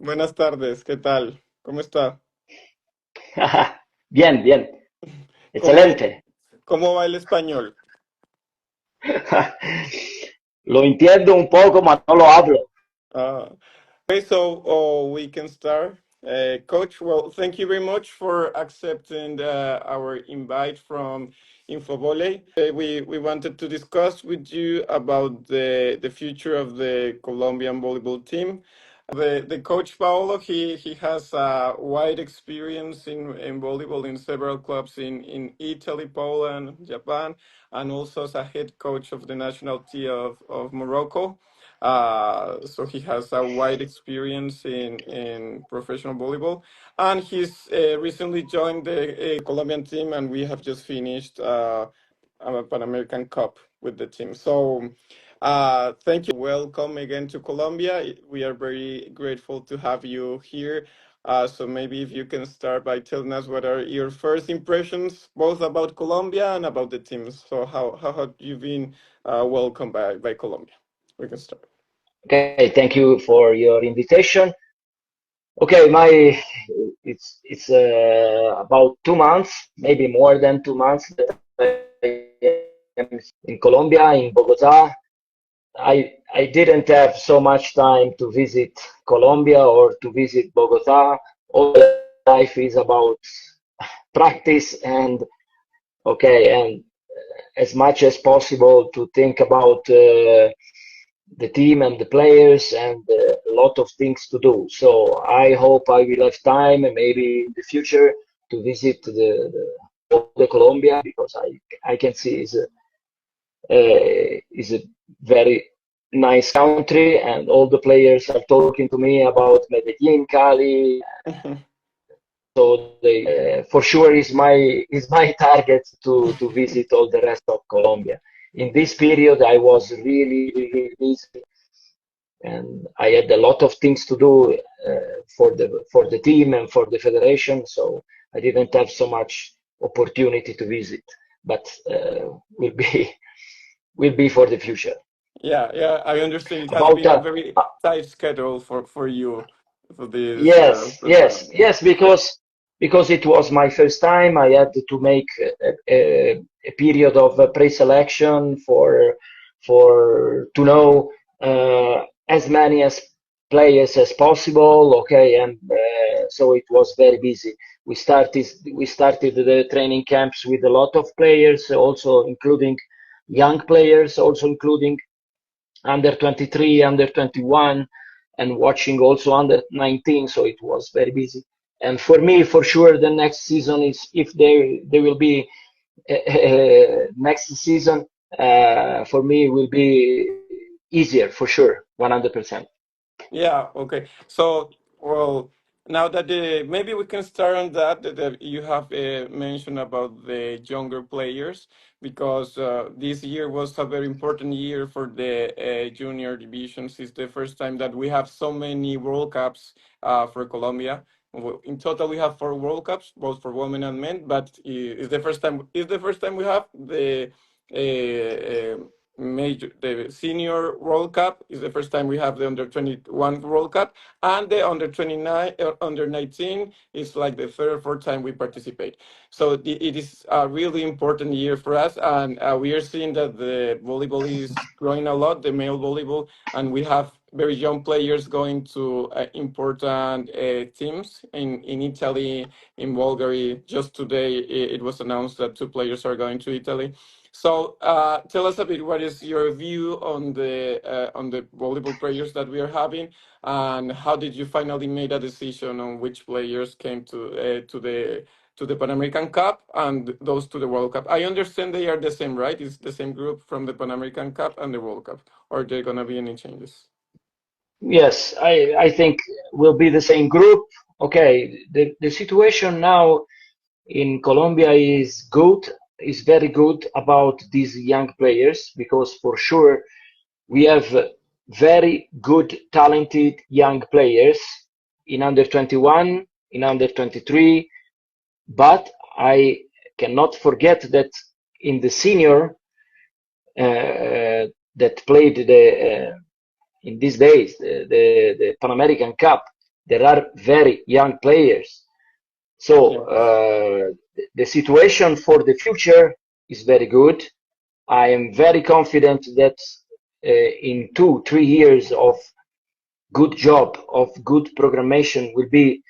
Buenas tardes, ¿qué tal? ¿Cómo está? Bien, bien, ¿Cómo, excelente. cómo va el español? Lo entiendo un poco, mas no lo hablo. Uh, okay, so we can start. Coach, well, thank you very much for accepting our invite from InfoVolley. We wanted to discuss with you about the future of the Colombian volleyball team. The coach Paolo, he has a wide experience in volleyball in several clubs in Italy, Poland, Japan, and also as a head coach of the national team of Morocco. So he has a wide experience in professional volleyball, and he's recently joined the Colombian team, and we have just finished a Pan American Cup with the team. So thank you. Welcome again to Colombia. We are very grateful to have you here. So maybe if you can start by telling us what are your first impressions, both about Colombia and about the teams. So how have you been welcomed by Colombia? We can start. Okay, thank you for your invitation. Okay, it's about 2 months, maybe more than 2 months that I am in Colombia, in Bogota. I didn't have so much time to visit Colombia or to visit Bogota. All life is about practice and okay, and as much as possible to think about the team and the players and a lot of things to do. So I hope I will have time and maybe in the future to visit the Colombia because I can see is a very nice country and all the players are talking to me about Medellin, Cali. So they for sure is my target to visit all the rest of Colombia. In this period, I was really busy and I had a lot of things to do for the team and for the federation, so I didn't have so much opportunity to visit, but will be will be for the future. Yeah, yeah, I understand. It has About been a very tight schedule for you for this yes, for yes, Panama. yes, because it was my first time, I had to make a period of pre-selection for to know as many as players as possible. Okay, and so it was very busy. We started the training camps with a lot of players, also including young players, also including under 23, under 21, and watching also under 19. So it was very busy. And for me, for sure, the next season is if there will be next season for me will be easier for sure, 100%. Yeah, okay. So, well, now that maybe we can start on that you have mentioned about the younger players, because this year was a very important year for the junior divisions. It's the first time that we have so many World Cups for Colombia. In total, we have 4 World Cups, both for women and men. But it's the first time. It's the first time we have the major the senior World Cup. Is the first time we have the under 21 World Cup, and the under 29 under 19 is like the third or fourth time we participate. So it is a really important year for us, and we are seeing that the volleyball is growing a lot, the male volleyball, and we have very young players going to important teams in Italy, in Bulgaria. Just today, it was announced that 2 players are going to Italy. So tell us a bit, what is your view on the volleyball players that we are having, and how did you finally make a decision on which players came to the Pan American Cup and those to the World Cup? I understand they are the same, right? It's the same group from the Pan American Cup and the World Cup. Or are there gonna be any changes? Yes, I think will be the same group. Okay, the situation now in Colombia is good, is very good about these young players because for sure we have very good, talented young players in under 21, in under 23, but I cannot forget that in the senior that played in these days the Pan American Cup, there are very young players. So Yes. the situation for the future is very good. I am very confident that in 2, 3 years of good job, of good programmation, will be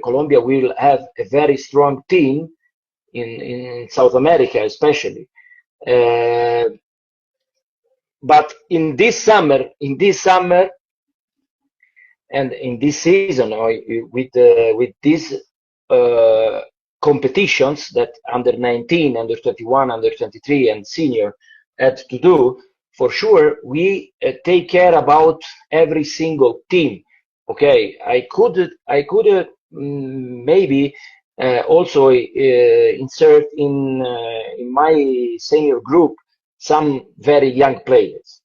Colombia will have a very strong team in South America, especially. Uh, but in this summer, and in this season, with these uh, competitions that under 19, under 21, under 23, and senior had to do, for sure we take care about every single team. Okay, I could maybe also insert in my senior group some very young players,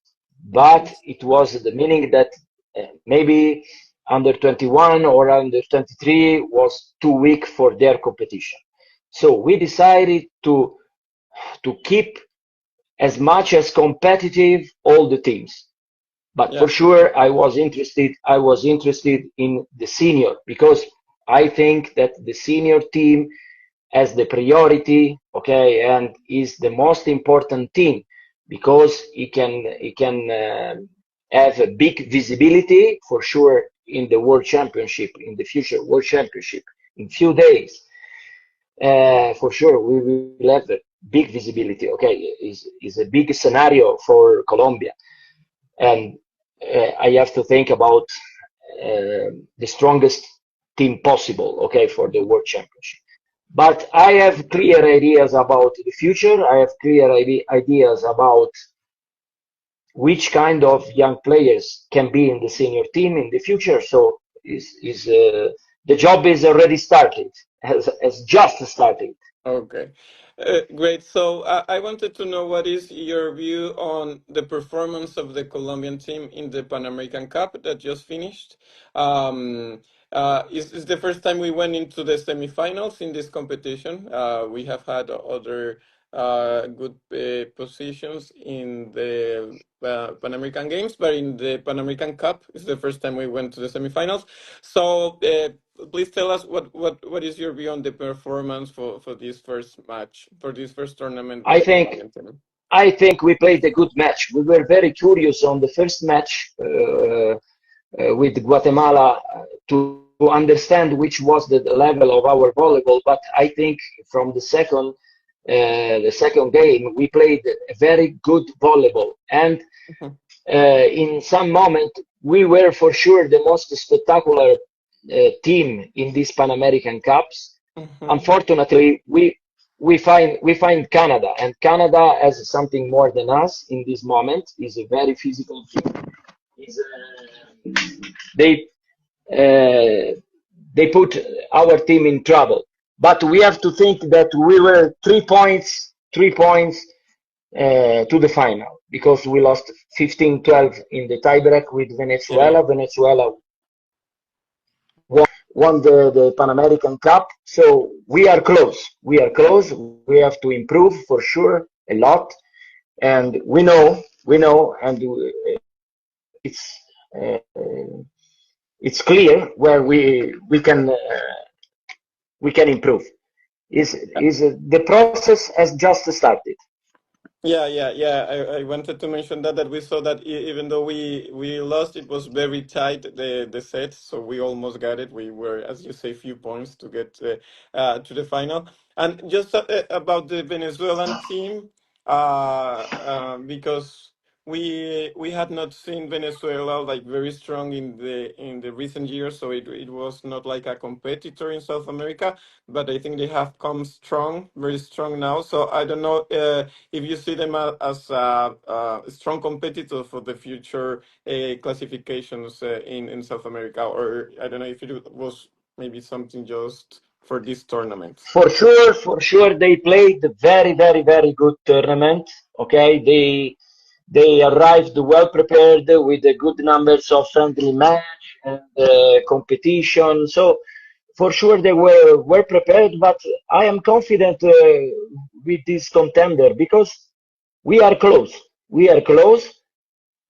but Yes. it was the meaning that maybe under 21 or under 23 was too weak for their competition. So we decided to keep as much as competitive all the teams. But for Yeah. sure, I was interested in the senior, because I think that the senior team as the priority, okay, and is the most important team, because it can have a big visibility for sure in the World Championship, in the future World Championship in few days. For sure, we will have a big visibility. Okay, is a big scenario for Colombia, and I have to think about the strongest team possible. Okay, for the World Championship. But I have clear ideas about the future. I have clear ideas about which kind of young players can be in the senior team in the future. So the job is already started, has just started. Okay, great. So I wanted to know what is your view on the performance of the Colombian team in the Pan American Cup that just finished. Is the first time we went into the semifinals in this competition. We have had other good positions in the Pan American Games, but in the Pan American Cup, it's the first time we went to the semifinals. So please tell us what is your view on the performance for this first match, for this first tournament with I the think Colombian team. I think we played a good match. We were very curious on the first match with Guatemala to understand which was the level of our volleyball. But I think from the second game we played a very good volleyball, and Mhm, in some moment we were for sure the most spectacular team in these Pan American Cups. mhm. Unfortunately, we find Canada, and Canada has something more than us in this moment. Is a very physical team. Is they uh, they put our team in trouble. But we have to think that we were 3 points to the final, because we lost 15-12 in the tiebreak with Yeah, Venezuela. Venezuela won the Pan American Cup. So we are close. We are close. We have to improve for sure a lot. And we know, and it's clear where we can improve. Is the process has just started. yeah. I wanted to mention that we saw that even though we lost, it was very tight the set, so we almost got it. We were, as you say, few points to get to the final. And just about the Venezuelan team, because we had not seen Venezuela like very strong in the recent years, so it was not like a competitor in South America. But I think they have come strong, very strong now. So I don't know. If you see them as a strong competitor for the future classifications in South America, or I don't know if it was maybe something just for this tournament. For sure, they played a very, very, very good tournament. Okay, they arrived well prepared with the good numbers of friendly match and competition. So for sure they were prepared. But I am confident with this contender, because we are close. We are close.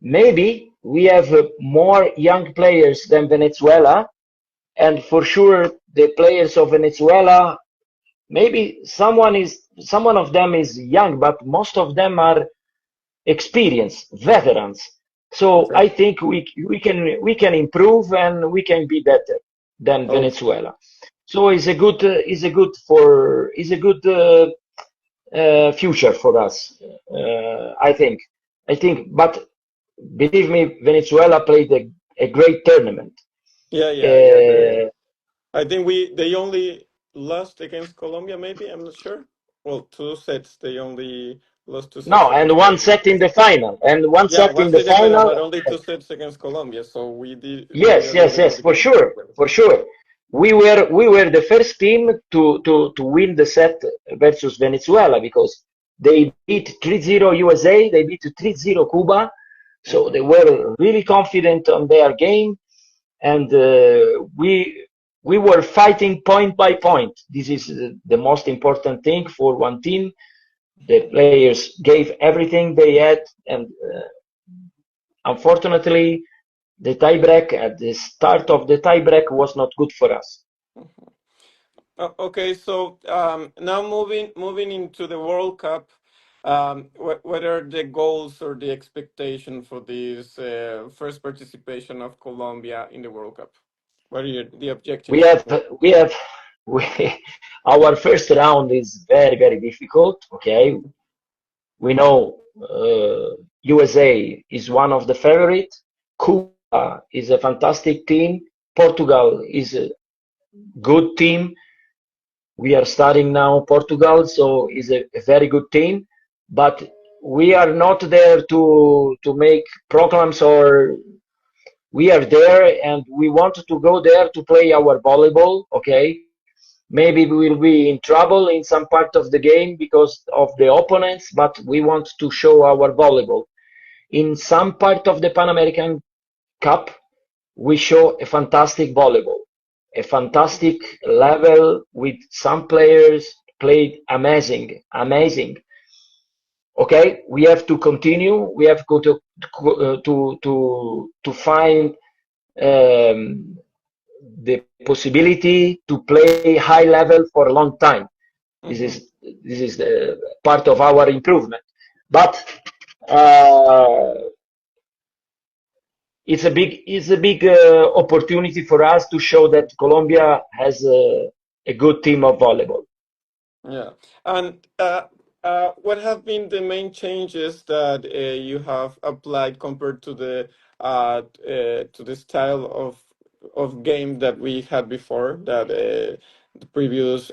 Maybe we have more young players than Venezuela, and for sure the players of Venezuela, maybe someone of them is young, but most of them are experienced veterans. So Okay. I think we can improve and we can be better than Okay. Venezuela. So it's a good future for us. I think, but believe me, Venezuela played a great tournament. Yeah, yeah, I agree. Uh, I think they only lost against Colombia, maybe. I'm not sure. Well, two sets. They only lost two sets no, and against one Colombia. set in the final, and one Yeah, set in one the set in final, but final. only two sets against Colombia. So we Yes, are a yes, little yes, bit for behind sure, Colombia. for sure. We were the first team to win the set versus Venezuela because they beat 3-0 USA, they beat 3-0 Cuba, so Hmm. they were really confident on their game, and we were fighting point by point. This is the most important thing for one team. The players gave everything they had, and unfortunately, the tiebreak at the start of the tiebreak was not good for us. Okay, so now moving into the World Cup, what are the goals or the expectation for this first participation of Colombia in the World Cup? What are the We objectives? have we have we, our first round is very very difficult. Okay, we know USA is one of the favorite. Cuba is a fantastic team. Portugal is a good team. We are starting now Portugal, so is a very good team. But we are not there to make proclams, or we are there and we want to go there to play our volleyball. Okay, maybe we will be in trouble in some part of the game because of the opponents, but we want to show our volleyball. In some part of the Pan American Cup, we show a fantastic volleyball, a fantastic level with some players played amazing, amazing. Okay, we have to continue. We have to find um, the possibility to play high level for a long time. This Hmm. is this is the part of our improvement. But uh, it's a big opportunity for us to show that Colombia has a good team of volleyball. Yeah. And what have been the main changes that you have applied compared to the style of game that we had before that the previous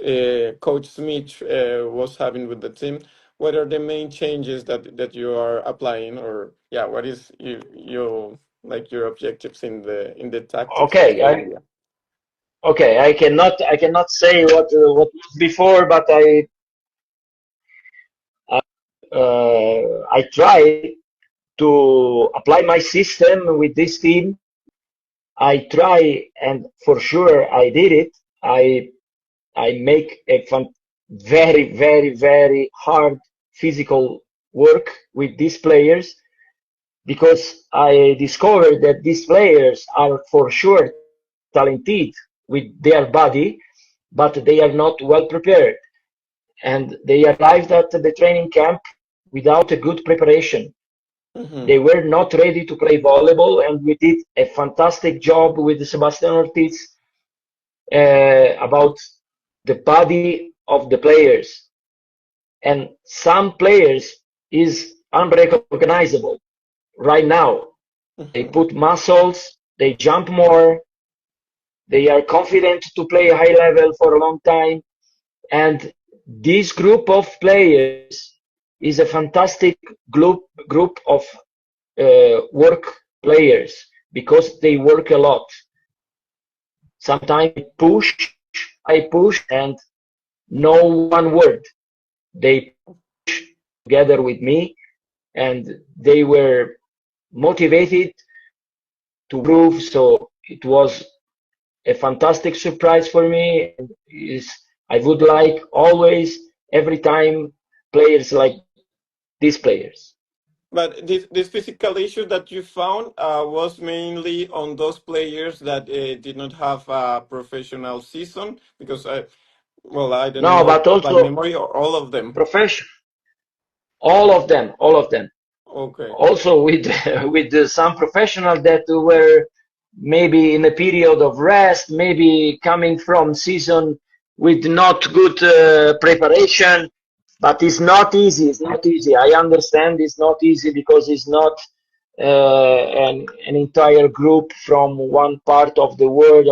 coach Smith was having with the team? What are the main changes that you are applying, or yeah, what is you like your objectives in the tactics of Okay, Colombia? I cannot say what was before, but I try to apply my system with this team. I try, and for sure I did it. I I make a very, very, very hard physical work with these players because I discovered that these players are for sure talented with their body, but they are not well prepared. And they arrived at the training camp without a good preparation. Mm-hmm. They were not ready to play volleyball, and we did a fantastic job with Sebastian Ortiz about the body of the players. And some players is unrecognizable right now. They Mm-hmm. put muscles, they jump more, they are confident to play a high level for a long time. And this group of players is a fantastic group of work players because they work a lot. Sometimes I push, and no one word. They together with me, and they were motivated to improve. So it was a fantastic surprise for me. And I would like always, every time, players like these players. But this physical issue that you found was mainly on those players that did not have a professional season, because I don't No, know but by also memory or all of them. profession, all of them. Okay. Also with with some professionals that were maybe in a period of rest, maybe coming from season with not good preparation. But it's not easy. It's not easy. I understand it's not easy because it's not an entire group from one part of the world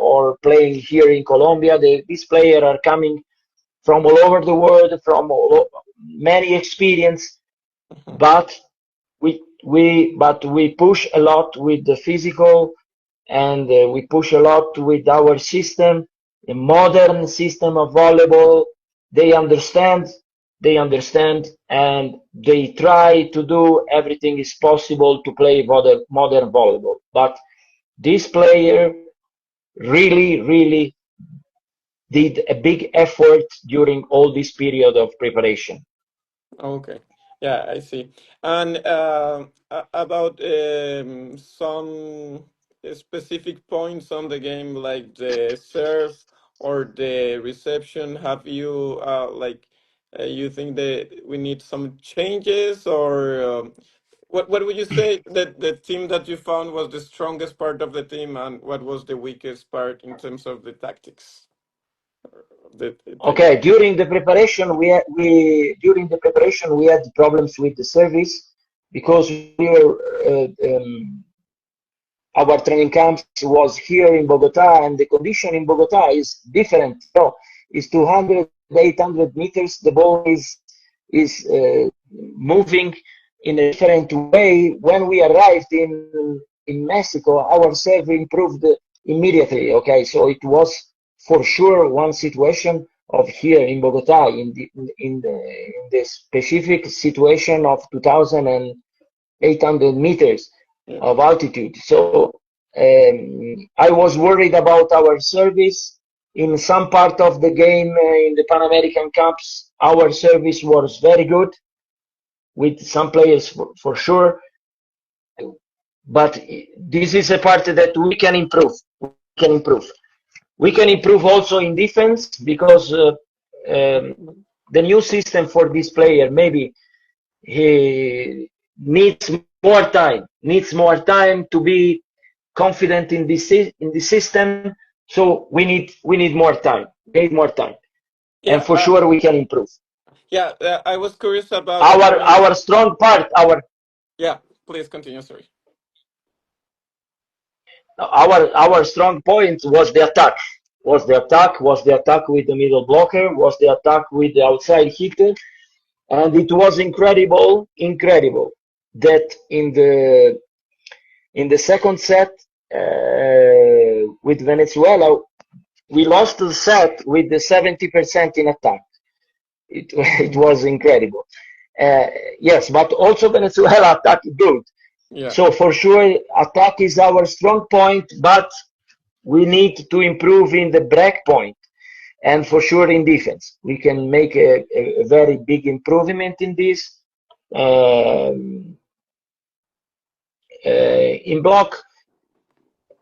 or playing here in Colombia. These players are coming from all over the world, from many experience, Mhm. but we push a lot with the physical, and we push a lot with our system, the modern system of volleyball. They understand, and they try to do everything is possible to play modern volleyball. But this player really did a big effort during all this period of preparation. Okay. Yeah, I see. And about some specific points on the game, like the serve or the reception, have you you think that we need some changes, or what would you say that the team that you found was the strongest part of the team, and what was the weakest part in terms of the tactics of the Okay, game? during the preparation we had problems with the service because we were our training camps was here in Bogota, and the condition in Bogota is different. It's 200, 800 meters. The ball is moving in a different way. When we arrived in Mexico, our serve improved immediately. Okay, so it was for sure one situation of here in Bogota in the specific situation of 2,800 meters Yeah. of altitude. So I was worried about our service. In some part of the game in the Pan American Cups, our service was very good with some players for sure. But this is a part that we can improve. We can improve. We can improve also in defense because the new system for this player maybe he needs more time to be confident in the system. So we need more time. We need more time, and Yeah. for sure we can improve. Yeah. I was curious about Our knowing. our strong part, Yeah, please continue. Sorry. our strong point was the attack. Was the attack with the middle blocker. Was the attack with the outside hitter, and it was incredible that in the second set with Venezuela, we lost the set with the 70% in attack. It Mhm. was incredible. Uh, yes, but also Venezuela attack good. Yeah. So for sure, attack is our strong point, but we need to improve in the break point, and for sure in defense. We can make a very big improvement in this. Um, in block,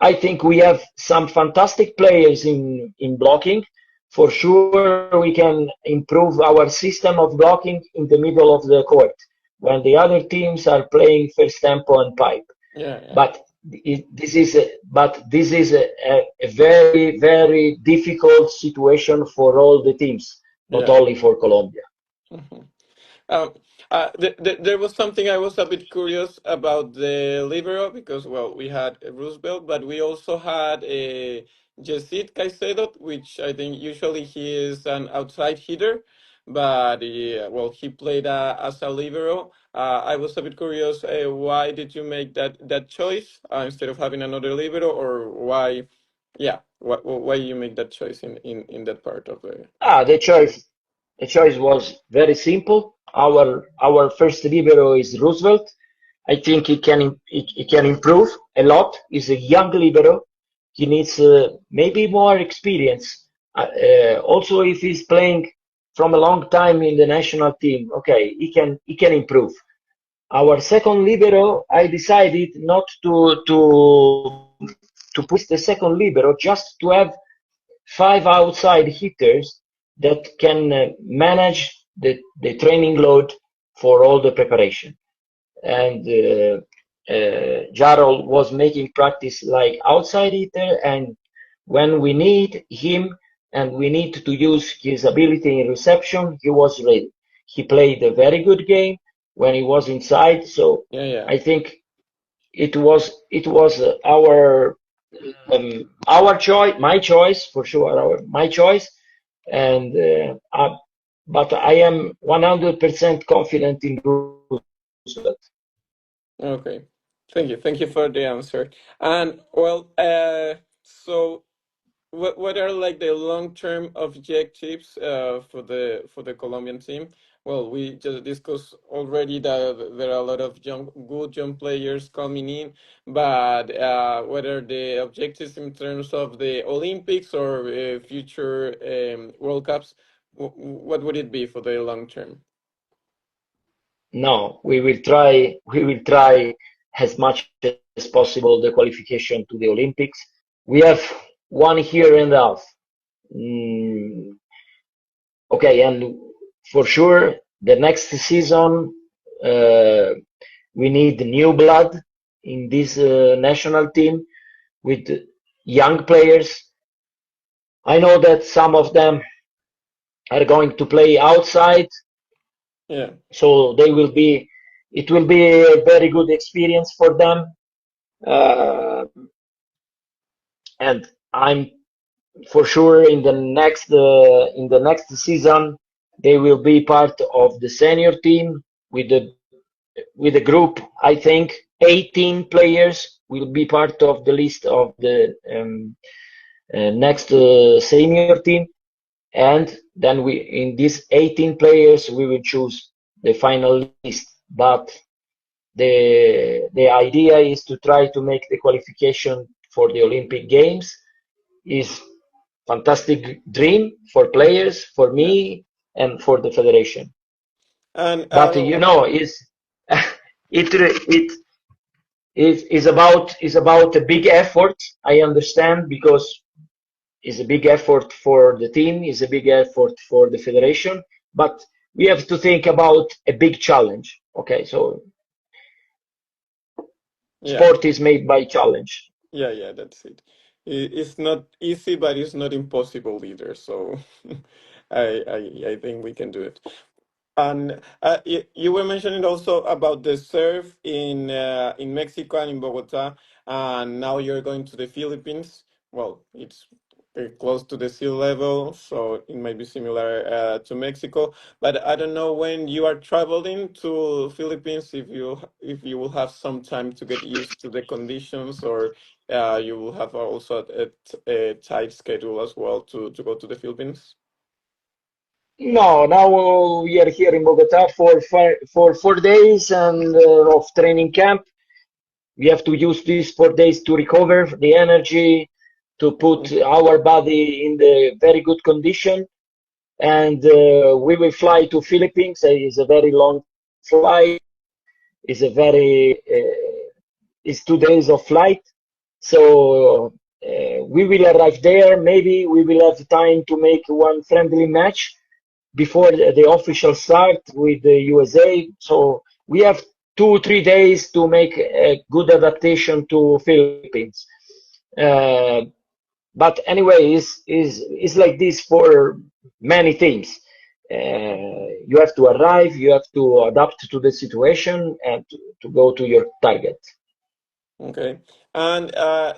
I think we have some fantastic players in blocking. For sure, we can improve our system of blocking in the middle of the court when the other teams are playing first tempo and pipe. Yeah. Yeah. But this is a very difficult situation for all the teams, not Yeah. only for Colombia. Mhm. Um, there was something I was a bit curious about the libero, because we had Roosevelt, but we also had a Yesid Caicedo, which I think usually he is an outside hitter, but yeah, he played as a libero. I was a bit curious, why did you make that choice instead of having another libero, or why? Yeah, why you make that choice in that part of the Ah, the game? choice was very simple. Our first libero is Roosevelt. I think he can improve a lot. He's a young libero. He needs maybe more experience. Also, if he's playing from a long time in the national team, okay, he can improve. our second libero, I decided not to put the second libero, just to have five outside hitters that can manage the training load for all the preparation. And Jarol was making practice like outside hitter, and when we need him and we need to use his ability in reception, he was ready. He played a very good game when he was inside, so Yeah, yeah. I think it was our choice, my choice for sure, my choice, and but I am 100% confident in Roosevelt. Okay. Thank you for the answer. And well, so what are like the long-term objectives for the Colombian team? Well, we just discussed already that there are a lot of good young players coming in, but what are the objectives in terms of the Olympics or future World Cups? What would it be for the long term? No, we will try as much as possible the qualification to the Olympics. We have 1 year and a half. Mm, okay, and for sure, the next season, uh, we need new blood in this national team with young players. I know that some of them are going to play outside, Yeah, so it will be a very good experience for them. Uh, and I'm for sure in the next season they will be part of the senior team with a group. I think 18 players will be part of the list of the next senior team, and then we in these 18 players we will choose the final list. But the idea is to try to make the qualification for the Olympic Games. Is fantastic dream for players, for yeah. me, and for the federation. And But you know, it is about a big effort. I understand because it's a big effort for the team, it's a big effort for the federation, but we have to think about a big challenge. Okay, so yeah. sport is made by challenge. Yeah, yeah, that's it. It's not easy, but it's not impossible either. So I think we can do it. And you were mentioning also about the surf in Mexico and in Bogota, and now you're going to the Philippines. Well, it's close to the sea level, so it might be similar to Mexico. But I don't know when you are traveling to Philippines if you will have some time to get used to the conditions, or you will have also a tight schedule as well to go to the Philippines. No, now we are here in Bogota for 4 days and of training camp. We have to use these 4 days to recover the energy, to put Okay. our body in the very good condition. And we will fly to Philippines. It's a very long flight. It's a very it's 2 days of flight. So we will arrive there. Maybe we will have time to make one friendly match before the official start with the USA. So we have 2 3 days to make a good adaptation to Philippines. Uh, but anyway, is like this for many things. You have to arrive, you have to adapt to the situation, and to go to your target. Okay. And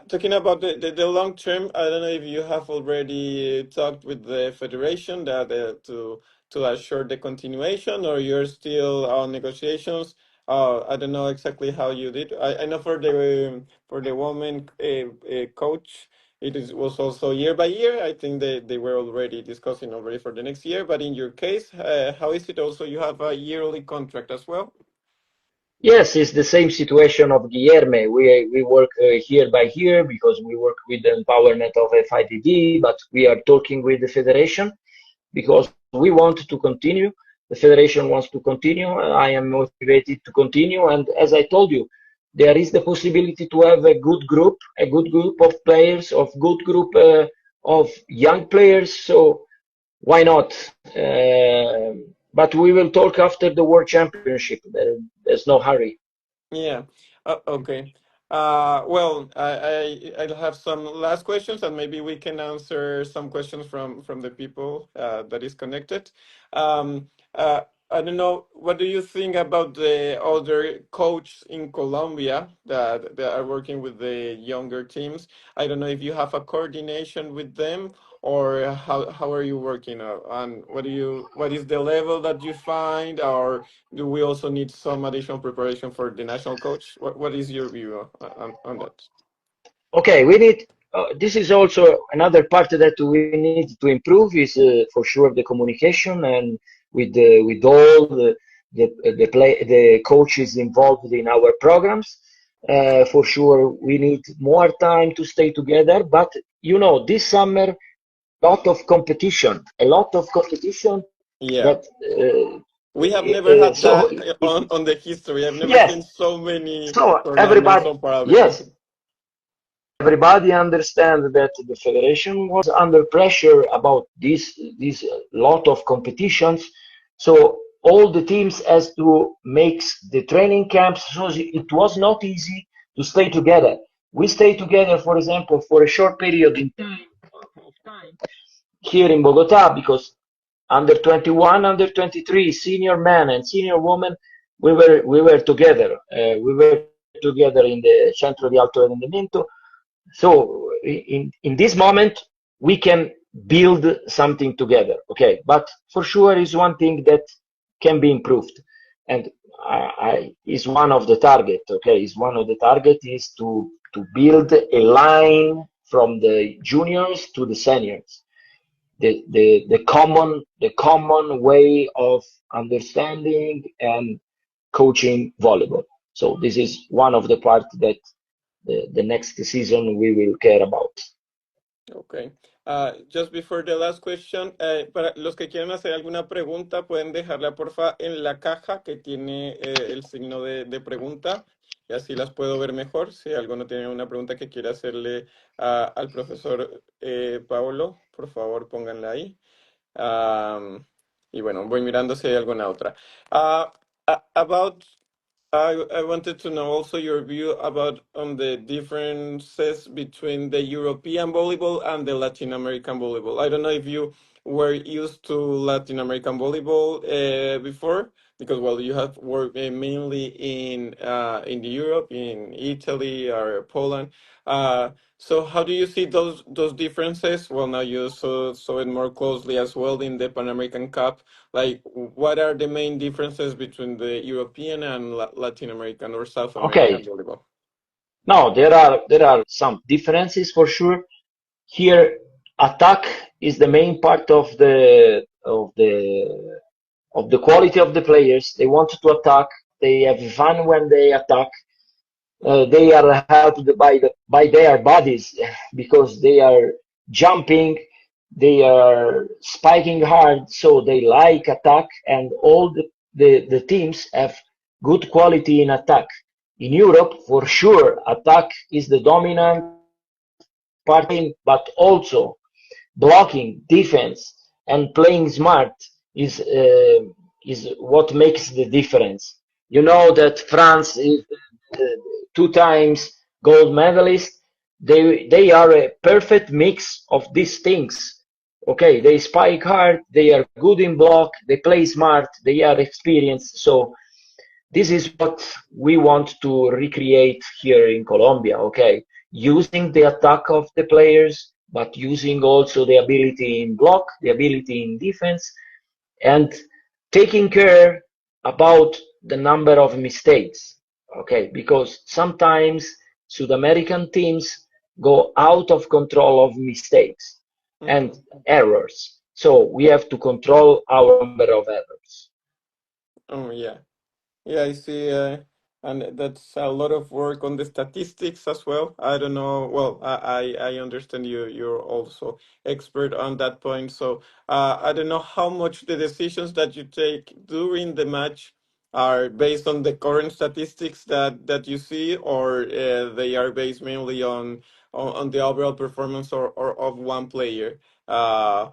talking about the long term, I don't know if you have already talked with the federation that to assure the continuation, or you're still on negotiations. I don't know exactly how you did. I know for the woman coach, was also year by year. I think they were already discussing already for the next year. But in your case, how is it also? You have a yearly contract as well? Yes, it's the same situation of Guilherme. We work year by year because we work with the empowerment of FIDD, but we are talking with the federation because we want to continue. The federation wants to continue. I am motivated to continue. And as I told you, there is the possibility to have a good group of players, of good group of young players. So why not? But we will talk after the World Championship. There's no hurry. Yeah. Okay. Well, I'll have some last questions, and maybe we can answer some questions from the people that is connected. Um, I don't know. What do you think about the other coaches in Colombia that are working with the younger teams? I don't know if you have a coordination with them, or how are you working, and what is the level that you find, or do we also need some additional preparation for the national coach? What is your view on that? Okay, we need. This is also another part that we need to improve is for sure the communication and with all the coaches involved in our programs. For sure, we need more time to stay together. But you know, this summer, a lot of competition Yeah, that. we have never had So that on the history. I've never yes, seen so many so tournaments everybody, so parallel. yes, everybody understands that the federation was under pressure about this lot of competitions. So all the teams has to make the training camps. So it was not easy to stay together. We stay together, for example, for a short period of time here in Bogota because under 21, under 23, senior men and senior women, we were together. We were together in the Centro di Alto Rendimiento. So in this moment, we can build something together. Okay, but for sure is one thing that can be improved, and is one of the target. Okay, is one of the target is to build a line from the juniors to the seniors. The common way of understanding and coaching volleyball. So this is one of the part that the next season we will care about. Okay. Just before the last question, para los que quieran hacer alguna pregunta, pueden dejarla porfa en la caja que tiene el signo de pregunta y así las puedo ver mejor. Si alguno tiene una pregunta que quiera hacerle al profesor Paolo, por favor pónganla ahí. Um, y bueno, voy mirando si hay alguna otra. Uh, about I wanted to know also your view about the differences between the European volleyball and the Latin American volleyball. I don't know if you were used to Latin American volleyball before, because well, you have worked mainly in the Europe, in Italy or Poland. So how do you see those differences? Well, now you saw it more closely as well in the Pan American Cup. Like, what are the main differences between the European and Latin American or South American Okay, volleyball? now there are some differences for sure. Here, attack is the main part of the quality of the players. They want to attack. They have fun when they attack. They are helped by their bodies because they are jumping, they are spiking hard, so they like attack, and all the teams have good quality in attack. In Europe, for sure, attack is the dominant part of the game, but also blocking, defense, and playing smart is uh, is what makes the difference. You know that France is two times gold medalist. They are a perfect mix of these things. Okay, they spike hard, they are good in block, they play smart, they are experienced. So this is what we want to recreate here in Colombia, okay? Using the attack of the players, but using also the ability in block, the ability in defense, and taking care about the number of mistakes, okay? Because sometimes South American teams go out of control of mistakes and Hmm. errors. So we have to control our number of errors. Oh yeah, yeah. I see. And that's a lot of work on the statistics as well. I don't know. Well, I understand you're also expert on that point. So I don't know how much the decisions that you take during the match are based on the current statistics that you see, or they are based mainly on the overall performance or of one player. I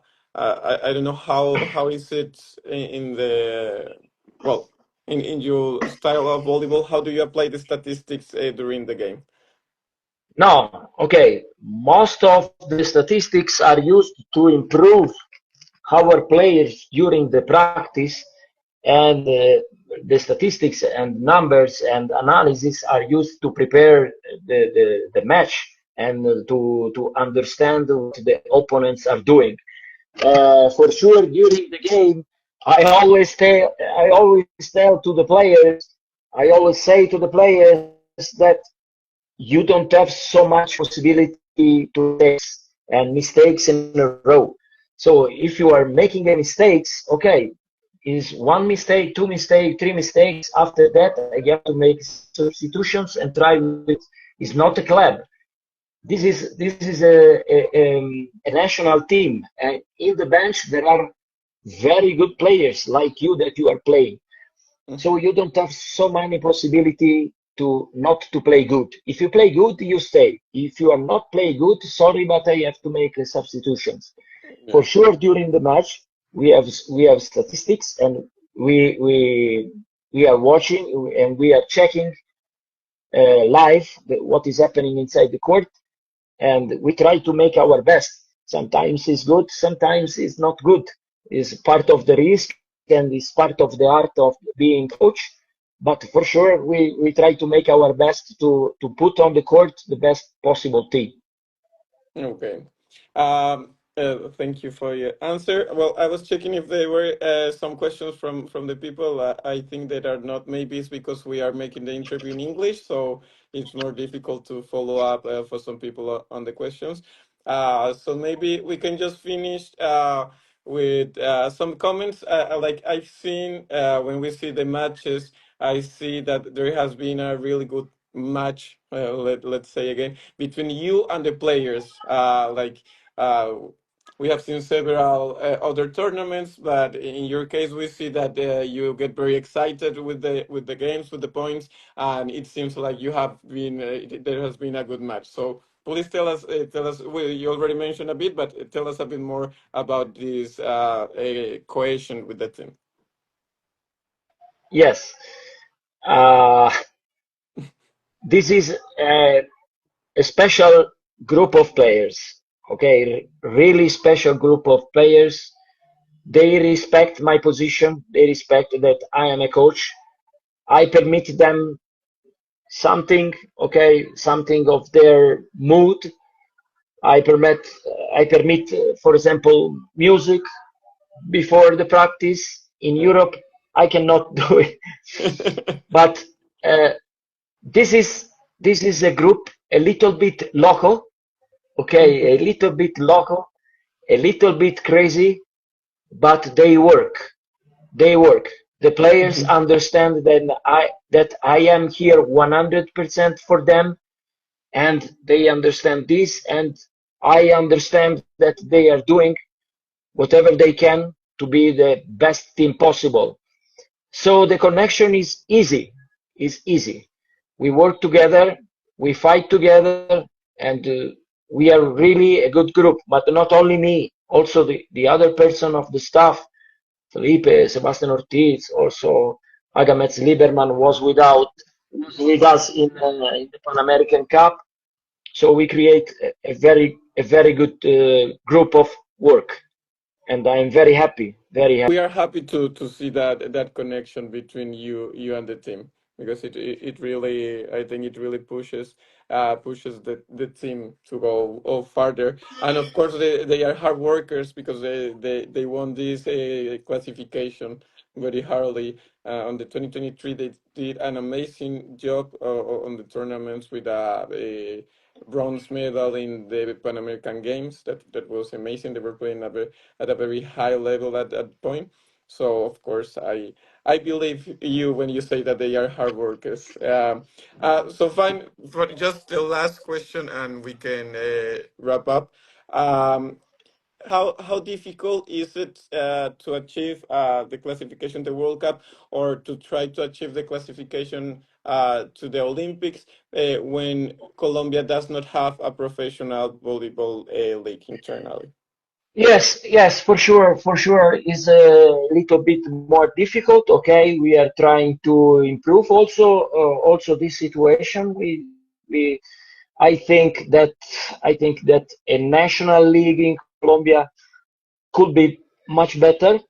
don't know how is it in the well in your style of volleyball, how do you apply the statistics during the game? No, okay. Most of the statistics are used to improve our players during the practice, and the statistics and numbers and analysis are used to prepare the match and to understand what the opponents are doing. For sure, during the game, I always tell to the players, I always say to the players that you don't have so much possibility to mistakes in a row. So if you are making a mistakes, okay, is one mistake, two mistake, three mistakes. After that, I have to make substitutions and try with it. It's not a club. This is a national team, and in the bench there are very good players like you that you are playing. So Mhm. you don't have so many possibility to not to play good. If you play good, you stay. If you are not play good, sorry, but I have to make substitutions. For Yeah. sure, during the match, we have statistics, and we we we are watching and we are checking live what is happening inside the court, and we try to make our best. Sometimes it's good, sometimes it's not good. It's part of the risk and it's part of the art of being coach. But for sure, we try to make our best to put on the court the best possible team. Okay. Thank you for your answer. Well, I was checking if there were some questions from the people. I think that are not. Maybe it's because we are making the interview in English, so it's more difficult to follow up for some people on the questions. So maybe we can just finish with some comments. Like I've seen when we see the matches, I see that there has been a really good match. Let's say again between you and the players. Uh, we have seen several other tournaments, but in your case, we see that you get very excited with the games, with the points, and it seems like you have been there has been a good match. So please tell us. Well, you already mentioned a bit, but tell us a bit more about this cohesion with the team. Yes, uh, this is a special group of players. Okay, really special group of players. They respect my position. They respect that I am a coach. I permit them something, okay, something of their mood. I permit, for example, music before the practice. In Yeah. Europe, I cannot do it. But uh, this is this is a group a little bit local, okay, a little bit local, a little bit crazy, but they work. They work. The players understand that I am here 100% for them, and they understand this, and I understand that they are doing whatever they can to be the best team possible. So the connection is easy. Is easy. We work together, we fight together, and we are really a good group. But not only me, also the other person of the staff, Felipe, Sebastian Ortiz, also Agamets Lieberman was with us in the Pan American Cup. So we create a very good group of work, and I'm very happy, very happy. We are happy to see that connection between you and the team because it really I think it really pushes the team to go farther, and of course they are hard workers because they won this classification very hardly on the 2023. They did an amazing job on the tournaments with a bronze medal in the Pan American Games. That was amazing. They were playing at a very high level at that point. So of course, I believe you when you say that they are hard workers. So fine, for just the last question, and we can wrap up. Um, how difficult is it to achieve the classification to the World Cup, or to try to achieve the classification to the Olympics when Colombia does not have a professional volleyball league internally? Yes, yes, for sure is a little bit more difficult. Okay, we are trying to improve also this situation. I think that I think that a national league in Colombia could be much better.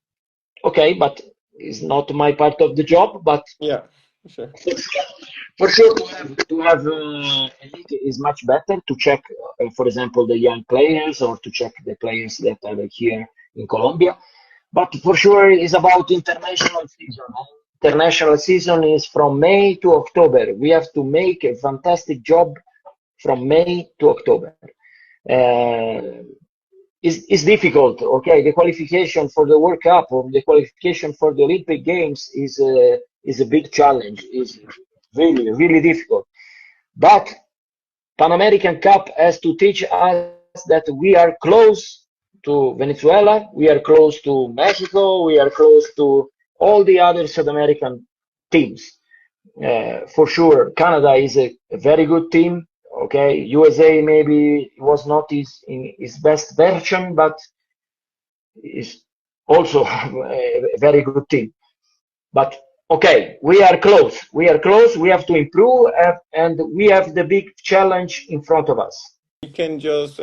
Okay, but it's not my part of the job. But Yeah, sure. for sure, a league is much better to check, for example, the young players or to check the players that are here in Colombia. But for sure, it's about international season. International season is from May to October. We have to make a fantastic job from May to October. Uh, is difficult. Okay, the qualification for the World Cup or the qualification for the Olympic Games is a big challenge. Is really difficult. But Pan American Cup has to teach us that we are close to Venezuela, we are close to Mexico, we are close to all the other South American teams. For sure, Canada is a very good team. Okay, USA maybe was not in his best version, but is also a very good team. But okay, we are close. We are close. We have to improve, and we have the big challenge in front of us. We can just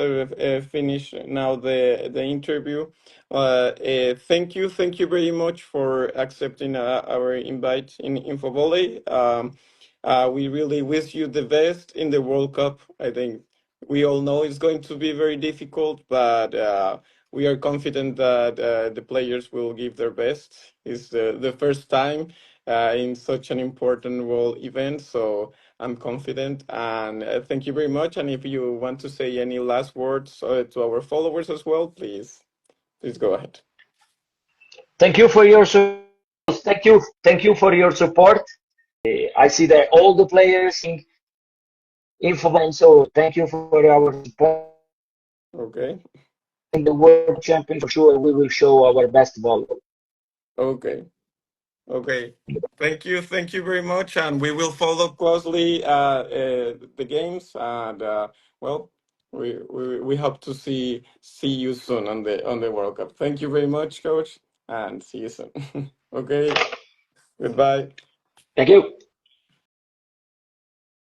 finish now the interview. Thank you very much for accepting our invite in InfoVolley. We really wish you the best in the World Cup. I think we all know it's going to be very difficult, but we are confident that the players will give their best. It's the first time in such an important world event, so I'm confident. And thank you very much. And if you want to say any last words to our followers as well, please go ahead. Thank you for your support. Thank you for your support. I see that all the players in InfoVolley, so thank you for our support. Okay. In the World Champion, for sure, we will show our best volleyball. Okay. Okay. Thank you very much, and we will follow closely the games. And well, we hope to see you soon on the World Cup. Thank you very much, Coach, and see you soon. Okay. Goodbye. Thank you.